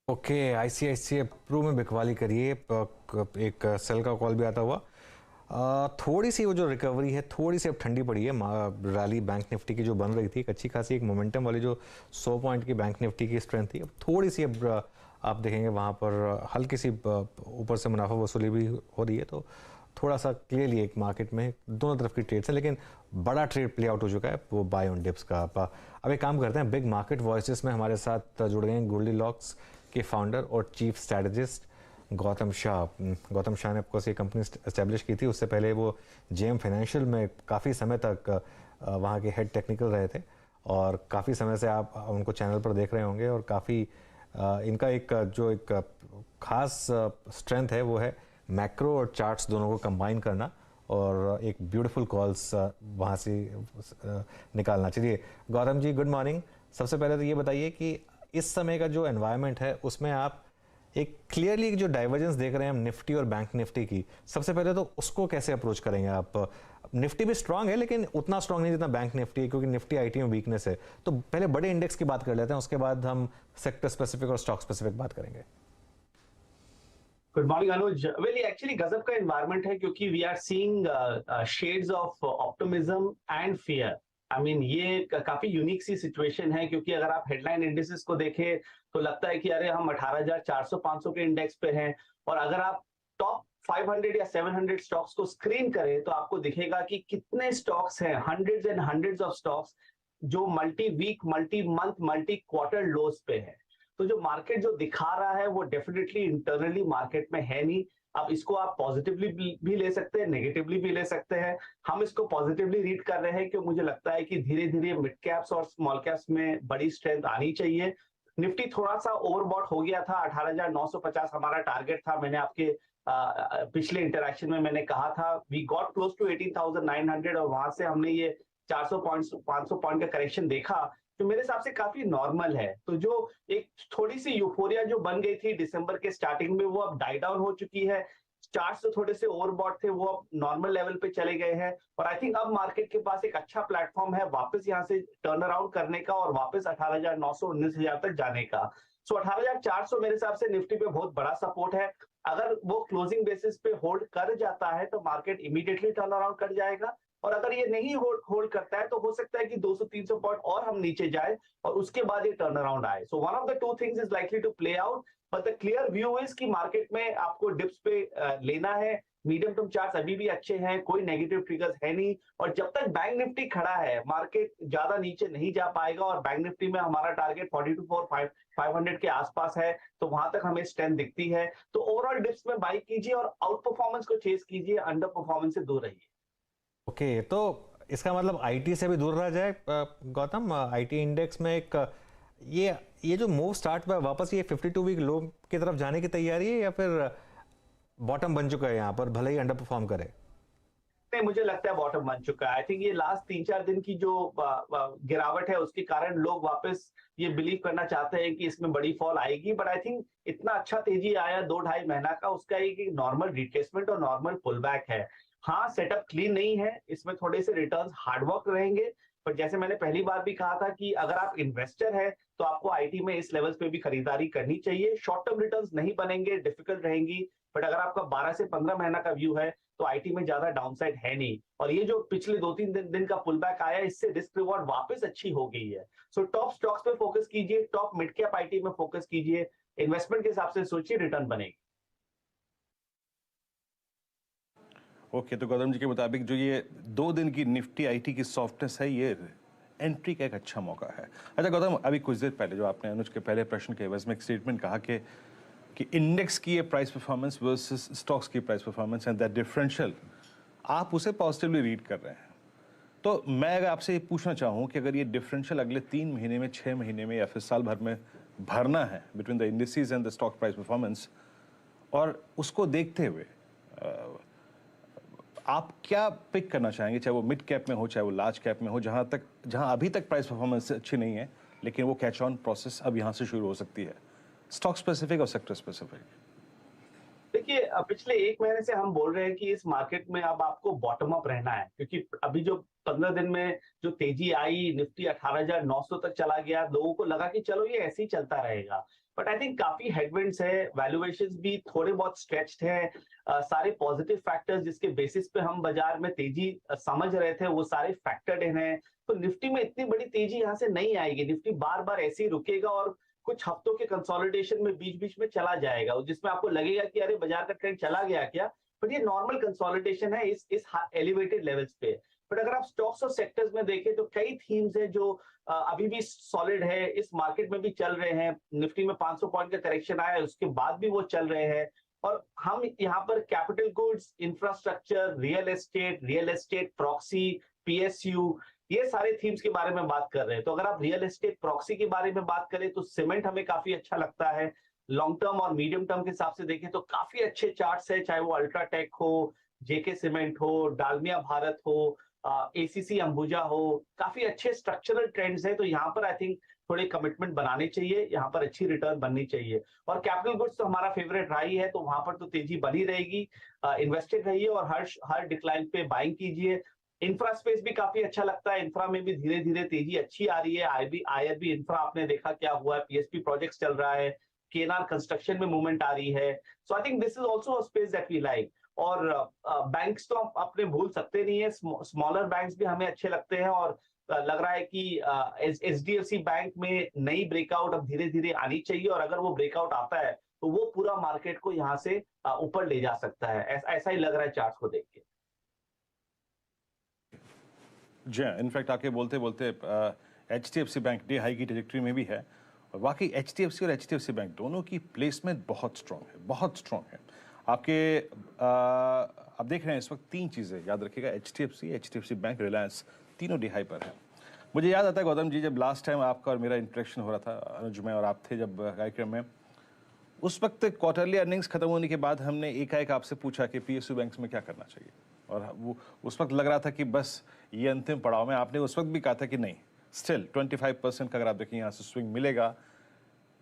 Okay, ICICI Pru में बिकवाली करिए। एक सेल का कॉल भी आता हुआ। थोड़ी सी वो जो रिकवरी है थोड़ी सी अब ठंडी पड़ी है। रैली बैंक निफ्टी की जो बन रही थी, एक अच्छी खासी एक मोमेंटम वाली जो 100 पॉइंट की बैंक निफ्टी की स्ट्रेंथ थी, अब थोड़ी सी अब आप देखेंगे वहाँ पर हल्की सी ऊपर से मुनाफा वसूली भी हो रही है। तो थोड़ा सा क्लियरली एक मार्केट में दोनों तरफ की ट्रेड्स हैं, लेकिन बड़ा ट्रेड प्ले आउट हो चुका है वो बाय ऑन डिप्स का। अब एक काम करते हैं, बिग मार्केट वॉइसेस में हमारे साथ जुड़ गए हैं गोल्डीलॉक्स के फाउंडर और चीफ स्ट्रैटेजिस्ट गौतम शाह। गौतम शाह ने ऑफकोर्स ये कंपनी एस्टेब्लिश की थी, उससे पहले वो जेएम फाइनेंशियल में काफ़ी समय तक वहाँ के हेड टेक्निकल रहे थे, और काफ़ी समय से आप उनको चैनल पर देख रहे होंगे। और काफ़ी इनका एक खास स्ट्रेंथ है वो है मैक्रो और चार्ट्स दोनों को कंबाइन करना और एक ब्यूटीफुल कॉल्स वहाँ से निकालना। चलिए गौतम जी, गुड मॉर्निंग। सबसे पहले तो ये बताइए कि इस समय का जो एनवायरनमेंट है उसमें आप एक क्लियरली जो डाइवर्जेंस देख रहे हैं हम निफ्टी और बैंक निफ्टी की, सबसे पहले तो उसको कैसे अप्रोच करेंगे आप? निफ्टी भी स्ट्रांग है लेकिन उतना स्ट्रांग नहीं जितना बैंक निफ्टी है, क्योंकि निफ्टी आईटी में वीकनेस है। तो पहले बड़े इंडेक्स की बात कर लेते हैं, उसके बाद हम सेक्टर स्पेसिफिक और स्टॉक स्पेसिफिक बात करेंगे। Good morning Anuj. वेल ये एक्चुअली गजब का एनवायरनमेंट है क्योंकि we are seeing shades of optimism and fear. I mean ये काफी यूनिक सी सिचुएशन है क्योंकि अगर आप हेडलाइन इंडेक्सेस को देखें तो लगता है कि अरे हम 18,400 500 के इंडेक्स पे हैं, और अगर आप टॉप 500 या 700 स्टॉक्स को स्क्रीन करें तो आपको दिखेगा कि कितने स्टॉक्स हैं, hundreds and hundreds of stocks जो multi week, multi month, multi quarter lows पे है। तो जो मार्केट जो दिखा रहा है वो डेफिनेटली इंटरनली मार्केट में है नहीं। अब इसको आप पॉजिटिवली भी ले सकते हैं, नेगेटिवली भी ले सकते हैं। हम इसको पॉजिटिवली रीड कर रहे हैं क्योंकि मुझे लगता है कि धीरे धीरे मिड कैप्स और स्मॉल कैप्स में बड़ी स्ट्रेंथ आनी चाहिए। निफ्टी थोड़ा सा ओवरबॉट हो गया था, 18,950 हमारा टारगेट था। मैंने आपके पिछले इंटरेक्शन में मैंने कहा था वी गॉट क्लोज टू 18,900, और वहां से हमने ये 400 पॉइंट 500 पॉइंट का करेक्शन देखा, तो मेरे हिसाब से काफी नॉर्मल है। तो जो एक थोड़ी सी यूफोरिया जो बन गई थी दिसंबर के स्टार्टिंग में वो अब डाई डाउन हो चुकी है। चार्ट्स तो थोड़े से ओवरबॉट थे, वो अब नॉर्मल लेवल पे चले गए हैं, और आई थिंक अब मार्केट के पास एक अच्छा प्लेटफॉर्म है वापस यहाँ से टर्न अराउंड करने का और वापस 18,900 19,000 तक जाने का। सो 18,400 मेरे हिसाब से निफ्टी पे बहुत बड़ा सपोर्ट है। अगर वो क्लोजिंग बेसिस पे होल्ड कर जाता है तो मार्केट इमीडिएटली टर्न अराउंड कर जाएगा, और अगर ये नहीं होल्ड करता है तो हो सकता है कि 200-300 पॉइंट और हम नीचे जाए और उसके बाद ये टर्न अराउंड आए। So one of the two things is likely to play out, but the clear view is कि मार्केट में आपको डिप्स पे लेना है। मीडियम टर्म चार्ट्स अभी भी अच्छे हैं, कोई नेगेटिव ट्रिगर्स है नहीं, और जब तक बैंक निफ्टी खड़ा है मार्केट ज्यादा नीचे नहीं जा पाएगा, और बैंक निफ्टी में हमारा टारगेट 42,500 के आसपास है, तो वहां तक हमें स्ट्रेंथ दिखती है। तो ओवरऑल डिप्स में बाई कीजिए और आउट परफॉर्मेंस को चेस कीजिए, अंडर परफॉर्मेंस से दूर रहिए। ओके, तो इसका मतलब आईटी से भी दूर रहा जाए गौतम। आईटी इंडेक्स में एक ये जो मूव स्टार्ट हुआ वापस, ये 52 वीक लो की तरफ जाने की तैयारी है या फिर बॉटम बन चुका है यहाँ पर, भले ही अंडर परफॉर्म करे? नहीं, मुझे लगता है बॉटम बन चुका है। आई थिंक ये लास्ट 3-4 दिन की जो गिरावट है उसके कारण लोग वापस ये बिलीव करना चाहते हैं कि इसमें बड़ी फॉल आएगी, बट आई थिंक इतना अच्छा तेजी आया 2-2.5 महीना का, उसका एक नॉर्मल रिट्रेसमेंट और नॉर्मल पुल बैक है। हाँ, सेटअप क्लीन नहीं है, इसमें थोड़े से रिटर्न्स हार्डवर्क रहेंगे, पर जैसे मैंने पहली बार भी कहा था कि अगर आप इन्वेस्टर है तो आपको आईटी में इस लेवल्स पे भी खरीदारी करनी चाहिए। शॉर्ट टर्म रिटर्न्स नहीं बनेंगे, डिफिकल्ट रहेंगी, बट अगर आपका 12 से 15 महीना का व्यू है तो आईटी में ज्यादा डाउनसाइड है नहीं। और ये जो पिछले 2-3 दिन का पुल बैक आया, इससे रिस्क रिवॉर्ड वापस अच्छी हो गई है। सो टॉप स्टॉक्स पे फोकस कीजिए, टॉप मिड कैप आईटी में फोकस कीजिए, इन्वेस्टमेंट के हिसाब से सोचिए, रिटर्न बनेगी। ओके, तो गौतम जी के मुताबिक जो ये 2 दिन की निफ्टी आईटी की सॉफ्टनेस है, ये एंट्री का एक अच्छा मौका है। अच्छा गौतम, अभी कुछ देर पहले जो आपने अनुज के पहले प्रश्न के एवज में एक स्टेटमेंट कहा कि इंडेक्स की ये प्राइस परफॉर्मेंस वर्सेस स्टॉक्स की price performance and that differential, आप उसे पॉजिटिवली रीड कर रहे हैं। तो मैं अगर आपसे ये पूछना चाहूँ कि अगर ये डिफरेंशियल अगले 3 महीने में, 6 महीने में या फिर साल भर में भरना है between the indices and the stock price performance, और उसको देखते हुए आप क्या पिक करना चाहेंगे, चाहे वो मिड कैप में हो चाहे वो लार्ज कैप में हो, जहां अभी तक प्राइस परफॉर्मेंस अच्छी नहीं है लेकिन वो कैच ऑन प्रोसेस अब यहां से शुरू हो सकती है, स्टॉक स्पेसिफिक और सेक्टर स्पेसिफिक? देखिए, पिछले 1 महीने से हम बोल रहे हैं कि इस मार्केट में अब आपको बॉटम अप रहना है, क्योंकि अभी जो 15 दिन में जो तेजी आई, निफ्टी 18,900 तक चला गया, लोगों को लगा कि चलो ये ऐसे ही चलता रहेगा। बट आई थिंक काफी हेडविंड्स है, वैल्यूएशंस भी थोड़े बहुत स्ट्रेच्ड है। सारे पॉजिटिव फैक्टर्स जिसके बेसिस पे हम बाजार में तेजी समझ रहे थे वो सारे फैक्टर्ड इन है। तो निफ्टी में इतनी बड़ी तेजी यहाँ से नहीं आएगी, निफ्टी बार बार ऐसे ही रुकेगा और कुछ हफ्तों के कंसोलिडेशन में बीच बीच में चला जाएगा, जिसमें आपको लगेगा कि अरे बाजार का ट्रेंड चला गया क्या, बट ये नॉर्मल कंसोलिडेशन है इस एलिवेटेड लेवल्स पे। बट अगर आप स्टॉक्स और सेक्टर्स में देखें तो कई थीम्स हैं जो अभी भी सॉलिड है, इस मार्केट में भी चल रहे हैं। निफ्टी में 500 पॉइंट का करेक्शन आया है, उसके बाद भी वो चल रहे हैं। और हम यहाँ पर capital goods, infrastructure, real estate proxy, PSU, ये सारे थीम्स के बारे में बात कर रहे हैं। तो अगर आप रियल एस्टेट प्रॉक्सी के बारे में बात करें तो सीमेंट हमें काफी अच्छा लगता है। लॉन्ग टर्म और मीडियम टर्म के हिसाब से देखें तो काफी अच्छे चार्ट्स है, चाहे वो अल्ट्राटेक हो, जेके सीमेंट हो, डालमिया भारत हो, एसीसी अंबुजा हो, काफी अच्छे स्ट्रक्चरल ट्रेंड्स हैं। तो यहाँ पर आई थिंक थोड़े कमिटमेंट बनाने चाहिए, यहाँ पर अच्छी रिटर्न बननी चाहिए। और कैपिटल गुड्स तो हमारा फेवरेट रहा ही है, तो वहां पर तो तेजी बनी रहेगी। इन्वेस्टेड रहिए और हर डिक्लाइन पे बाइंग कीजिए। इंफ्रा स्पेस भी काफी अच्छा लगता है, इंफ्रा में भी धीरे धीरे तेजी अच्छी आ रही है। आईआरबी इंफ्रा आपने देखा क्या हुआ है, पीएसपी प्रोजेक्ट्स चल रहा है, केएनआर कंस्ट्रक्शन में मूवमेंट आ रही है। So I think this is also a space that we like. और बैंक्स तो आप अपने भूल सकते नहीं है, स्मॉलर बैंक्स भी हमें अच्छे लगते हैं। और लग रहा है कि एचडीएफसी बैंक में नई ब्रेकआउट अब धीरे धीरे आनी चाहिए, और अगर वो ब्रेकआउट आता है तो वो पूरा मार्केट को यहाँ से ऊपर ले जा सकता है, ऐसा ही लग रहा है चार्ट्स को देख के। जी हाँ, इनफैक्ट आके बोलते बोलते एचडीएफसी बैंक डे हाई की ट्रेजेक्टरी में भी है, और वाकई एचडीएफसी और एचडीएफसी बैंक दोनों की प्लेसमेंट बहुत स्ट्रांग है, बहुत स्ट्रांग है। आपके आप देख रहे हैं इस वक्त तीन चीज़ें याद रखिएगा, एचडीएफसी बैंक, रिलायंस, तीनों डे हाई पर है। मुझे याद आता है गौतम जी, जब लास्ट टाइम आपका और मेरा इंटरेक्शन हो रहा था, अनुज में और आप थे जब कार्यक्रम में, उस वक्त क्वार्टरली अर्निंग्स खत्म होने के बाद हमने एकाएक आपसे पूछा कि पीएसयू बैंक्स में क्या करना चाहिए, और वो उस वक्त लग रहा था कि बस ये अंतिम पड़ाव में। आपने उस वक्त भी कहा था कि नहीं, स्टिल 25% का अगर आप देखें यहाँ से स्विंग मिलेगा,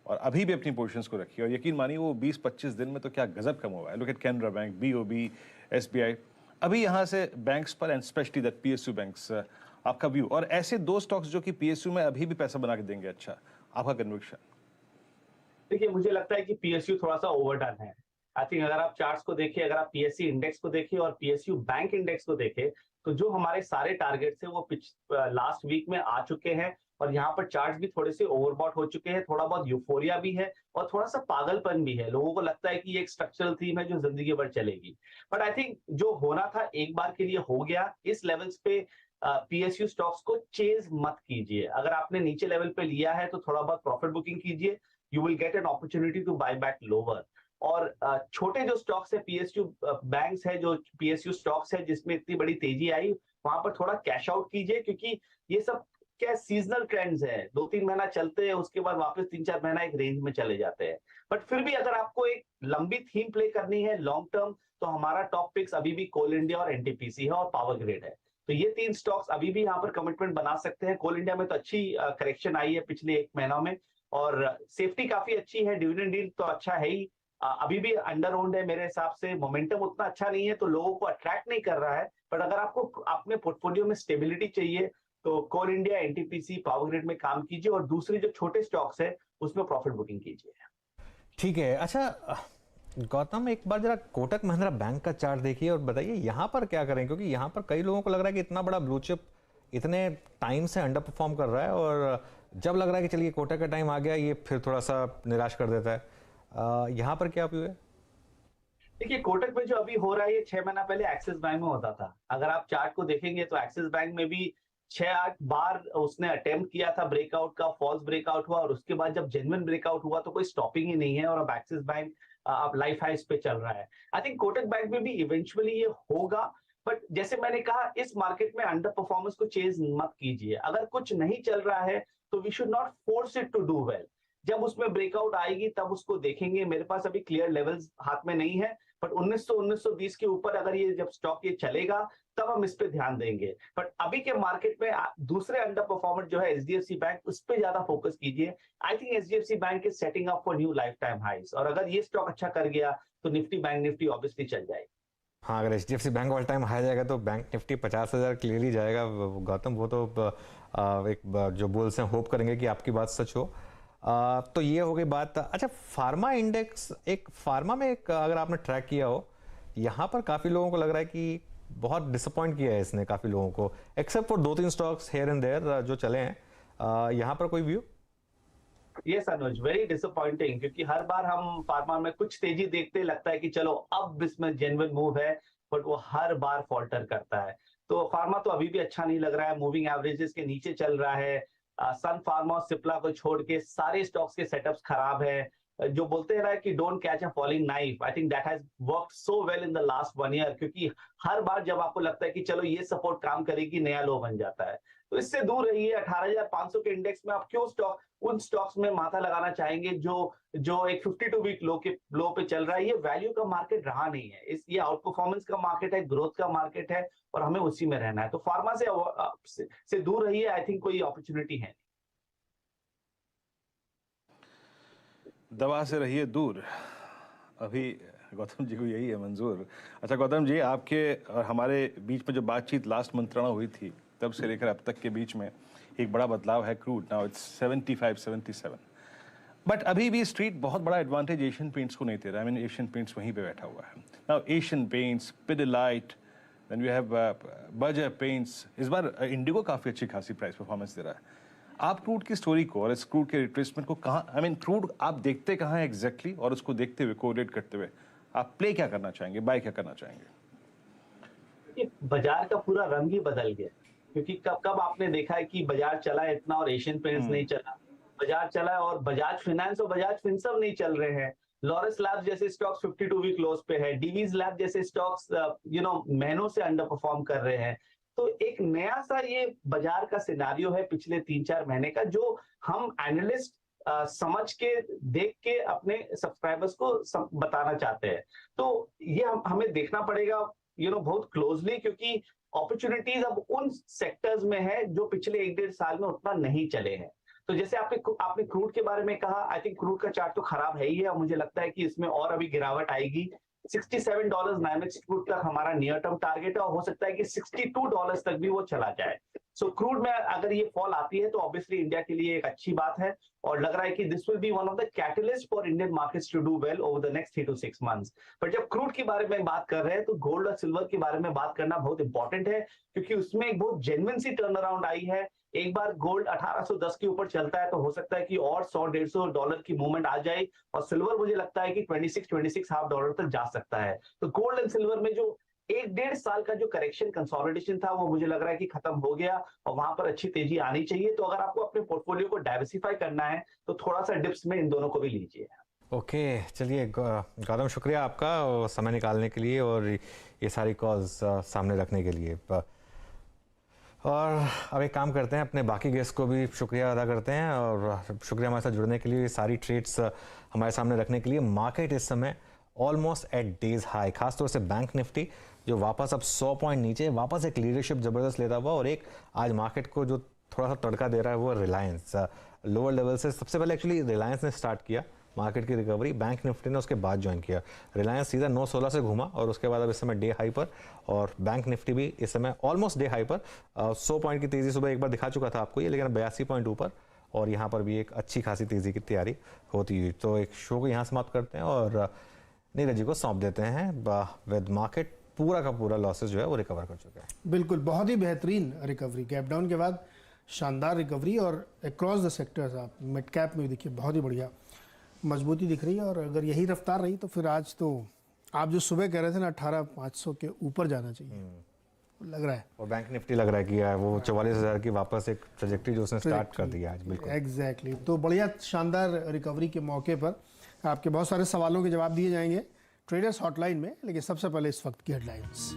और अभी भी अपनी पोजीशंस को रखिए। और यकीन मानिए वो 20-25 दिन में तो क्या गजब कम हुआ है। Look at Canara bank, BOB, SBI, अभी यहाँ से बैंक्स पर, and specially that PSU banks, आपका व्यू। और ऐसे दो स्टॉक्स जो कि पीएसयू में अभी भी पैसा बना के देंगे, अच्छा, आपका कन्विक्शन? देखिए, मुझे लगता है कि पीएसयू थोड़ा सा ओवरडन है। आई थिंक अगर आप चार्ट्स को देखिए, अगर आप पीएससी इंडेक्स को देखिए और पीएसयू बैंक इंडेक्स को देखें, तो जो हमारे सारे टारगेट्स हैं वो लास्ट वीक में आ चुके हैं, और यहाँ पर चार्ट्स भी थोड़े से ओवरबॉट हो चुके हैं। थोड़ा बहुत यूफोरिया भी है और थोड़ा सा पागलपन भी है, लोगों को लगता है कि ये एक स्ट्रक्चरल थीम है जो जिंदगी भर चलेगी। बट आई थिंक जो होना था एक बार के लिए हो गया। इस लेवल्स पे पीएसयू स्टॉक्स को चेज मत कीजिए। अगर आपने नीचे लेवल पे लिया है तो थोड़ा बहुत प्रॉफिट बुकिंग कीजिए, you will get an opportunity to buy back lower. और छोटे जो स्टॉक्स है, पीएसयू बैंक्स है, जो पीएसयू स्टॉक्स है जिसमें इतनी बड़ी तेजी आई, वहां पर थोड़ा कैश आउट कीजिए, क्योंकि ये सब क्या सीजनल ट्रेंड्स है, 2-3 महीना चलते हैं, उसके बाद वापस 3-4 महीना एक रेंज में चले जाते हैं। बट फिर भी अगर आपको एक लंबी थीम प्ले करनी है लॉन्ग टर्म, तो हमारा टॉप पिक्स अभी भी कोल इंडिया और एनटीपीसी है और पावर ग्रिड है। तो ये तीन स्टॉक्स अभी भी यहाँ पर कमिटमेंट बना सकते हैं। कोल इंडिया में तो अच्छी करेक्शन आई है पिछले 1 महीना में, और सेफ्टी काफी अच्छी है, डिविडेंड यील्ड तो अच्छा है ही, अभी भी अंडर ओन्ड है मेरे हिसाब से, मोमेंटम उतना अच्छा नहीं है तो लोगों को अट्रैक्ट नहीं कर रहा है। बट अगर आपको अपने पोर्टफोलियो में स्टेबिलिटी चाहिए तो कोल इंडिया, एनटीपीसी, पावर ग्रिड में काम कीजिए, और दूसरे जो छोटे स्टॉक्स है उसमें प्रॉफिट बुकिंग कीजिए। ठीक है। अच्छा गौतम, एक बार जरा कोटक महिंद्रा बैंक का चार्ट देखिए और बताइए यहाँ पर क्या करें, क्योंकि यहाँ पर कई लोगों को लग रहा है कि इतना बड़ा ब्लू चिप इतने टाइम से अंडर परफॉर्म कर रहा है, और जब लग रहा है कि चलिए कोटक का टाइम आ गया, ये फिर थोड़ा सा निराश कर देता है। यहाँ पर क्या व्यू है? देखिए, कोटक में जो अभी हो रहा है ये 6 महीना पहले एक्सिस बैंक में होता था। अगर आप चार्ट को देखेंगे तो एक्सिस बैंक में भी 6-8 बार उसने अटेम्प्ट किया था ब्रेकआउट का, फॉल्स ब्रेकआउट हुआ, और उसके बाद जब जेन्युइन ब्रेकआउट हुआ तो कोई स्टॉपिंग ही नहीं है, और अब एक्सिस बैंक अब लाइफ हाइस पे चल रहा है। आई थिंक कोटक बैंक में भी इवेंचुअली ये होगा, बट जैसे मैंने कहा, इस मार्केट में अंडर परफॉर्मेंस को चेज मत कीजिए। अगर कुछ नहीं चल रहा है तो we should not force it to do well. जब उसमें ब्रेकआउट आएगी तब उसको देखेंगे। मेरे पास अभी क्लियर लेवल्स हाथ में नहीं है, बट 1920 के ऊपर अगर ये जब स्टॉक ये चलेगा तब हम इस पे ध्यान देंगे। बट अभी के मार्केट में दूसरे अंडर परफॉर्मर जो है एचडीएफसी बैंक, उस पे ज्यादा फोकस कीजिए। I think HDFC bank is setting up for new lifetime highs, और अगर ये स्टॉक अच्छा कर गया तो निफ्टी, बैंक निफ्टी ऑब्वियसली चल जाएगी। हाँ, अगर HDFC bank all time high जाएगा तो बैंक निफ्टी 50,000 क्लियरली जाएगा। गौतम, वो तो एक जो बोल्स हैं, होप करेंगे कि आपकी बात सच हो। तो ये हो गई बात। अच्छा, फार्मा इंडेक्स, एक फार्मा में एक अगर आपने ट्रैक किया हो, यहाँ पर काफ़ी लोगों को लग रहा है कि बहुत डिसअपॉइंट किया है इसने काफ़ी लोगों को, except for 2-3 stocks here and there जो चले हैं। यहाँ पर कोई view? Yes Anuj, very disappointing, क्योंकि हर बार हम फार्मा में कुछ तेजी देखते लगता है कि चलो अब इसमें जेन्युइन मूव है, बट वो हर बार फॉल्टर करता है। तो फार्मा तो अभी भी अच्छा नहीं लग रहा है, मूविंग एवरेजेस के नीचे चल रहा है। सन फार्मा और सिप्ला को छोड़ के सारे स्टॉक्स के सेटअप्स खराब है। जो बोलते हैं ना कि don't catch a falling knife, I think that has worked so well in the last 1 year, क्योंकि हर बार जब आपको लगता है कि चलो ये सपोर्ट काम करेगी, नया लो बन जाता है। तो इससे दूर रहिए। 18,500 के इंडेक्स में आप क्यों उन स्टॉक्स में माथा लगाना चाहेंगे जो एक 52 वीक लो पे चल रहा है? ये वैल्यू का मार्केट रहा नहीं है, ये आउट परफॉर्मेंस का मार्केट है, ग्रोथ का मार्केट है, और हमें उसी में रहना है। तो फार्मा से दूर रहिए, आई थिंक कोई अपॉर्चुनिटी है। दवा से रहिए दूर, अभी गौतम जी को यही है मंजूर। अच्छा गौतम जी, आपके और हमारे बीच में जो बातचीत लास्ट मंत्रणा हुई थी, तब से लेकर अब तक के बीच में एक बड़ा बदलाव है। क्रूड नाउ इट्स 75-77, बट अभी भी स्ट्रीट बहुत बड़ा एडवांटेज एशियन पेंट्स को नहीं दे रहा है। आई मीन एशियन पेंट्स वहीं पे बैठा हुआ है। Now Asian Paints, Pidilite, then we have Berger Paints. इस बार इंडिगो काफ़ी अच्छी खासी प्राइस परफॉर्मेंस दे रहा है। आप क्रूड की स्टोरी को और इस क्रूड के रिट्रेसमेंट को कहाँ, आई मीन क्रूड आप देखते कहाँ हैं एग्जैक्टली, और उसको देखते हुए कोरिलेट करते हुए आप प्ले क्या करना चाहेंगे, बाय क्या करना चाहेंगे? बाजार का पूरा रंग ही बदल गया, क्योंकि कब कब आपने देखा है कि बाजार चला है इतना और एशियन पेंट्स नहीं चला। बाजार चला है और बजाज फाइनेंस और बजाज फिनसर्व नहीं चल रहे हैं। लॉरेस लैब्स जैसे स्टॉक्स 52 वीक लोस पे है। डीवीज लैब जैसे स्टॉक्स महीनों से अंडर परफॉर्म कर रहे हैं। तो एक नया सा ये बाजार का सिनारियो है पिछले 3-4 महीने का, जो हम एनालिस्ट समझ के देख के अपने सब्सक्राइबर्स को बताना चाहते हैं। तो ये हमें देखना पड़ेगा बहुत क्लोजली, क्योंकि अपॉर्चुनिटीज अब उन सेक्टर्स में है जो पिछले 1-1.5 साल में उतना नहीं चले हैं। तो जैसे आपने क्रूड के बारे में कहा, आई थिंक क्रूड का चार्ट तो खराब है ही है, और मुझे लगता है कि इसमें और अभी गिरावट आएगी। $67 NYMEX क्रूड तक हमारा नियर टर्म टारगेट है, और हो सकता है कि $62 तक भी वो चला जाए। सो क्रूड में अगर ये फॉल आती है तो ऑब्वियसली इंडिया के लिए एक अच्छी बात है, और लग रहा है कि this will be one of the catalyst for Indian markets to do well over the next 3 to 6 months। पर जब क्रूड के बारे में बात कर रहे हैं तो गोल्ड और सिल्वर के बारे में बात करना बहुत इंपॉर्टेंट है, क्योंकि उसमें एक बहुत जेन्युइन सी टर्न अराउंड आई है। एक बार गोल्ड 1810 के ऊपर चलता है तो हो सकता है कि और $100-150 की मूवमेंट आ जाए, और सिल्वर मुझे लगता है कि $26-26.5 तक जा सकता है। तो गोल्ड एंड सिल्वर में जो 1-1.5 साल का जो करेक्शन कंसोलिडेशन था, वो मुझे लग रहा है कि खत्म हो गया, और वहां पर अच्छी तेजी आनी चाहिए। तो अगर आपको अपने पोर्टफोलियो को डाइवर्सिफाई करना है तो थोड़ा सा डिप्स में इन दोनों को भी लीजिए। ओके, चलिए गौतम, शुक्रिया आपका और समय निकालने के लिए और ये सारी कॉल्स सामने रखने के लिए। और अब एक काम करते हैं, अपने बाकी गेस्ट को भी शुक्रिया अदा करते हैं, और शुक्रिया हमारे साथ जुड़ने के लिए, सारी ट्रेड्स हमारे सामने रखने के लिए। मार्केट इस समय ऑलमोस्ट एट डेज हाई, खासतौर से बैंक निफ्टी जो वापस अब 100 पॉइंट नीचे वापस एक लीडरशिप ज़बरदस्त लेता हुआ, और एक आज मार्केट को जो थोड़ा सा तड़का दे रहा है वो रिलायंस। लोअर लेवल से सबसे पहले एक्चुअली रिलायंस ने स्टार्ट किया मार्केट की रिकवरी, बैंक निफ्टी ने उसके बाद ज्वाइन किया। रिलायंस सीधा 916 से घूमा और उसके बाद अब इस समय डे हाई पर, और बैंक निफ्टी भी इस समय ऑलमोस्ट डे हाई पर। 100 पॉइंट की तेज़ी सुबह एक बार दिखा चुका था आपको ये, लेकिन 82 पॉइंट ऊपर, और यहाँ पर भी एक अच्छी खासी तेज़ी की तैयारी होती हुई। तो एक शो को यहाँ समाप्त करते हैं और नीरज जी को सौंप देते हैं। विद मार्केट पूरा का पूरा लॉसेस जो है वो रिकवर कर चुका है। बिल्कुल, बहुत ही बेहतरीन रिकवरी, गैप डाउन के बाद शानदार रिकवरी, और अक्रॉस द सेक्टर्स आप मिड कैप में भी देखिए बहुत ही बढ़िया मजबूती दिख रही है। और अगर यही रफ्तार रही तो फिर आज तो आप जो सुबह कह रहे थे ना 18,500 के ऊपर जाना चाहिए, लग रहा है। और बैंक निफ्टी लग रहा है कि वो 44,000 की वापस एक ट्रैजेक्टरी जो उसने स्टार्ट कर दिया आज। बिल्कुल एग्जैक्टली। तो बढ़िया शानदार रिकवरी के मौके पर आपके बहुत सारे सवालों के जवाब दिए जाएंगे ट्रेडर्स हॉटलाइन में, लेकिन सबसे पहले इस वक्त की हेडलाइंस।